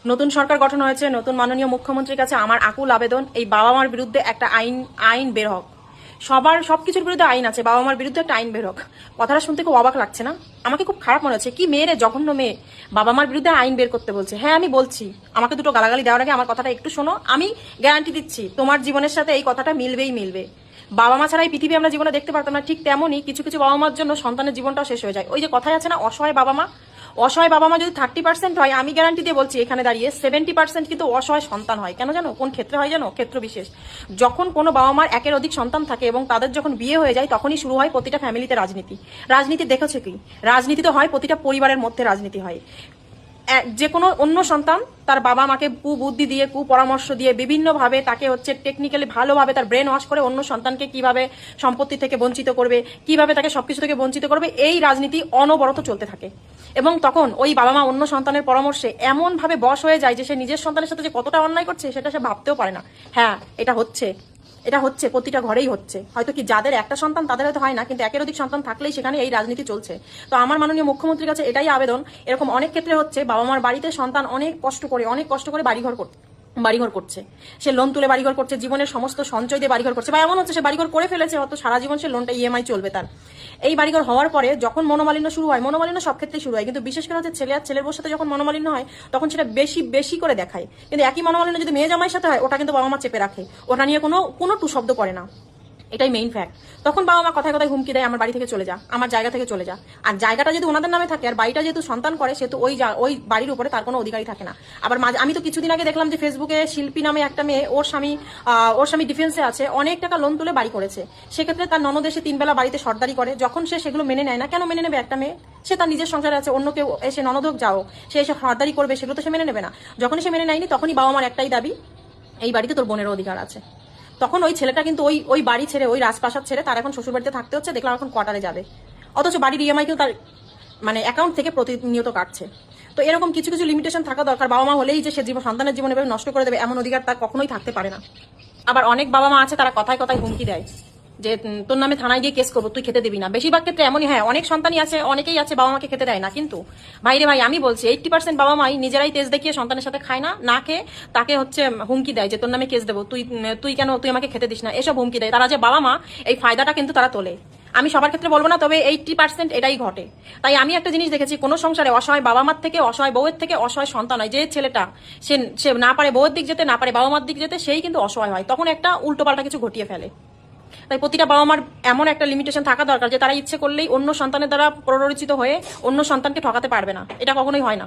নতুন সরকার গঠন হয়েছে, নতুন মাননীয় মুখ্যমন্ত্রীর কাছে আমার আকুল আবেদন, এই বাবা মার বিরুদ্ধে একটা আইন বের হোক। সবার সবকিছুর বিরুদ্ধে আইন আছে, বাবা মার বিরুদ্ধে একটা আইন বের হোক। কথাটা শুনতে খুব অবাক লাগছে না? আমাকে খুব খারাপ মনে হচ্ছে। কি মেয়েরে, জঘন্য মেয়ে, বাবা মার বিরুদ্ধে আইন বের করতে বলছে। হ্যাঁ, আমি বলছি, আমাকে দুটো গালাগালি দেওয়ার আগে আমার কথাটা একটু শোনো। আমি গ্যারান্টি দিচ্ছি তোমার জীবনের সাথে এই কথাটা মিলবেই মিলবে। বাবা মা ছাড়া এই পৃথিবী আমরা জীবনে দেখতে পারতাম না, ঠিক তেমনই কিছু কিছু বাবা মার জন্য সন্তানের জীবনটাও শেষ হয়ে যায়। ওই যে কথাই আছে না, অসহায় বাবা মা। অসহায় বাবা মা যদি 30% হয়, আমি গ্যারান্টি দিয়ে বলছি এখানে দাঁড়িয়ে 70% কিন্তু অসহায় সন্তান হয়। কেন জানো? কোন ক্ষেত্রে হয় জানো? ক্ষেত্র বিশেষ। যখন কোনো বাবা মার একের অধিক সন্তান থাকে এবং তাদের যখন বিয়ে হয়ে যায়, তখনই শুরু হয় প্রতিটা ফ্যামিলিতে রাজনীতি। রাজনীতি দেখেছে কি? রাজনীতি তো হয় প্রতিটা পরিবারের মধ্যে, রাজনীতি হয়। যে কোনো অন্য সন্তান তার বাবা মাকে কুবুদ্ধি দিয়ে, কুপরামর্শ দিয়ে, বিভিন্নভাবে তাকে হচ্ছে টেকনিক্যালি ভালোভাবে তার ব্রেন ওয়াশ করে অন্য সন্তানকে কিভাবে সম্পত্তি থেকে বঞ্চিত করবে, কিভাবে তাকে সবকিছু থেকে বঞ্চিত করবে, এই রাজনীতি অনবরত চলতে থাকে। এবং তখন ওই বাবা মা অন্য সন্তানের পরামর্শে এমন ভাবে বশ হয়ে যায় যে সে নিজের সন্তানের সাথে যে কতটা অন্যায় করছে সেটা সে ভাবতেও পারে না। হ্যাঁ, এটা হচ্ছে প্রতিটা ঘরেই হচ্ছে। হয়তো কি যাদের একটা সন্তান তাদের হয়তো হয় না, কিন্তু একের অধিক সন্তান থাকলেই সেখানে এই রাজনীতি চলছে। তো আমার মাননীয় মুখ্যমন্ত্রীর কাছে এটাই আবেদন, এরকম অনেক ক্ষেত্রে হচ্ছে বাবা মার বাড়িতে সন্তান অনেক কষ্ট করে বাড়িঘর করছে। সে লোন তুলে বাড়িঘর করছে, জীবনের সমস্ত সঞ্চয় দিয়ে বাড়িঘর করছে, বা এমন হচ্ছে সে বাড়িঘর করে ফেলেছে, হয়তো সারা জীবন সে লোনটা ইএমআই চলবে তার। এই বাড়িঘর হওয়ার পরে যখন মনোমালিন্য শুরু হয়, মনোমালিন্য সব ক্ষেত্রেই শুরু হয়, কিন্তু বিশেষ করে হচ্ছে ছেলে আর ছেলের বউর সাথে যখন মনোমালিন্য হয় তখন সেটা বেশি বেশি করে দেখায়। কিন্তু একই মনোমালিন্য যদি মেয়ে জামাইয়ের সাথে হয়, ওটা কিন্তু বাবা মা চেপে রাখে, ওটা নিয়ে কোনো টু শব্দ করে না। এটাই মেইন ফ্যাক্ট। তখন বাবা মা কথায় কথায় হুমকি দেয়, আমার বাড়ি থেকে চলে যা, আমার জায়গা থেকে চলে যা। আর জায়গাটা যদি ওনাদের নামে থাকে আর বাড়িটা যেহেতু সন্তান করে, সেহেতু ওই বাড়ির উপরে তার কোনো অধিকারই থাকে না। আবার আমি তো কিছুদিন আগে দেখলাম যে ফেসবুকে শিল্পী নামে একটা মেয়ে, ওর স্বামী ডিফেন্সে আছে, অনেক টাকা লোন তুলে বাড়ি করেছে। সেক্ষেত্রে তার ননদ এসে 3 বেলা বাড়িতে সর্দারি করে। যখন সে সেগুলো মেনে নেয় না, কেন মেনে নেবে একটা মেয়ে? সে তার নিজের সংসারে আছে, অন্য কেউ এসে ননদ হোক যাও, সে এসে সর্দারি করবে, সেগুলো তো সে মেনে নেবে না। যখনই সে মেনে নেয়নি, তখনই বাবা মার একটাই দাবি, এই বাড়িতে তোর বোনের অধিকার আছে। তখন ওই ছেলেটা কিন্তু ওই বাড়ি ছেড়ে, ওই রাজপ্রাসাদ ছেড়ে তার এখন শ্বশুর বাড়িতে থাকতে হচ্ছে। দেখলাম এখন কোয়ার্টারে যাবে, অথচ বাড়ির ইএমআই কিন্তু তার অ্যাকাউন্ট থেকে প্রতিনিয়ত কাটছে। তো এরকম কিছু কিছু লিমিটেশন থাকা দরকার। বাবা মা হলেই যে সে সন্তানের জীবন এভাবে নষ্ট করে দেবে, এমন অধিকার তার কখনোই থাকতে পারে না। আবার অনেক বাবা মা আছে, তারা কথায় কথায় হুমকি দেয় যে তোর নামে থানায় গিয়ে কেস করবো, তুই খেতে দিবি না। বেশিরভাগ ক্ষেত্রে এমনই। হ্যাঁ, অনেক সন্তানই আছে, অনেকেই আছে বাবা মাকে খেতে দেয় না, কিন্তু ভাইরে ভাই, আমি বলছি 80% বাবা মাই নিজেরাই তেজ দেখিয়ে সন্তানের সাথে খায় না, না খেয়ে তাকে হচ্ছে হুমকি দেয় যে তোর নামে কেস দেবো, তুই আমাকে খেতে দিস না, এসব হুমকি দেয়। তারা যে বাবা মা, এই ফায়দাটা কিন্তু তারা তোলে। আমি সবার ক্ষেত্রে বলবো না, তবে 80% এটাই ঘটে। তাই আমি একটা জিনিস দেখেছি, কোনো সংসারে অসহায় বাবা মার থেকে, অসহায় বউয়ের থেকে অসহায় সন্তান হয়। যে ছেলেটা সে না পারে বউয়ের দিক যেতে, না পারে বাবা মার দিক যেতে, সেই কিন্তু অসহায় হয়, তখন একটা উল্টোপাল্টা কিছু ঘটিয়ে ফেলে। তাই প্রতিটা বাবা মার এমন একটা লিমিটেশন থাকা দরকার যে তারা ইচ্ছে করলেই অন্য সন্তানের দ্বারা প্ররোচিত হয়ে অন্য সন্তানকে ঠকাতে পারবে না। এটা কখনোই হয় না।